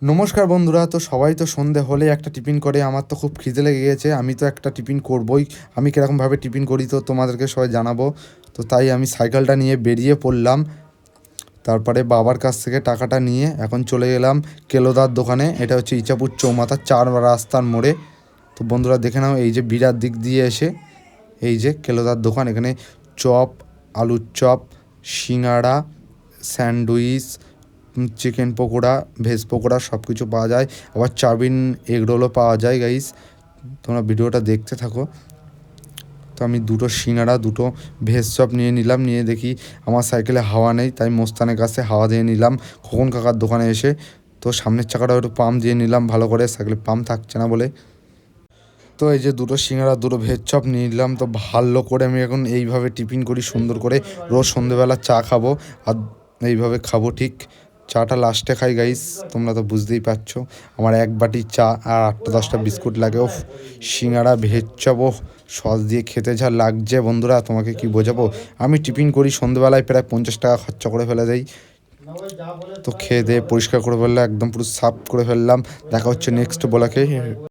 নমস্কার বন্ধুরা, তো সবাই তো সন্ধে হলে একটা টিফিন করে। আমার তো খুব খিদে লেগে গেছে, আমি তো একটা টিফিন করবই। আমি কীরকমভাবে টিফিন করি তো তোমাদেরকে সবাই জানাবো। তো তাই আমি সাইকেলটা নিয়ে বেরিয়ে পড়লাম। তারপরে বাবার কাছ থেকে টাকাটা নিয়ে এখন চলে গেলাম কেলোদার দোকানে। এটা হচ্ছে ইচাপুর চৌমাথা 4 রাস্তার মোড়ে। তো বন্ধুরা দেখে নাও, এই যে বিরাট দিক দিয়ে এসে এই যে কেলোদার দোকান। এখানে চপ, আলুর chop, singara, sandwich, chicken pakora, veg pakora সব কিছু পাওয়া যায়। আবার চাউমিন, এগ রোলও পাওয়া যায় গাইস। তোমরা ভিডিওটা দেখতে থাকো। তো আমি দুটো সিঙ্গাড়া, দুটো ভেজ চপ নিয়ে নিলাম। নিয়ে দেখি আমার সাইকেলে হাওয়া নেই, তাই মোস্তানের কাছে হাওয়া দিয়ে নিলাম খোকন কাকার দোকানে এসে। তো সামনের চাকাটা একটু পাম্প দিয়ে নিলাম ভালো করে, সাইকেলে পাম্প থাকছে না বলে। তো এই যে দুটো সিঙ্গাড়া, দুটো ভেজ চপ নিয়ে নিলাম। তো ভালো করে আমি এখন এইভাবে টিফিন করি সুন্দর করে। রোজ সন্ধেবেলা চা খাবো আর এইভাবে খাবো ঠিক। চাটা লাস্টে খাই গাইস, তোমরা তো বুঝতেই পারছো। আমার এক বাটি চা আর 8-10টা বিস্কুট লাগে। ও সিঙ্গাড়া, ভেজ চপ, ও সস দিয়ে খেতে যা লাগছে বন্ধুরা, তোমাকে কি বোঝাবো। আমি টিফিন করি সন্ধেবেলায় প্রায় 50 টাকা খরচা করে ফেলে দেই। তো খেয়ে দিয়ে পরিষ্কার করে ফেললাম, একদম পুরো সাফ করে ফেললাম। দেখা হচ্ছে নেক্সট ব্লকে।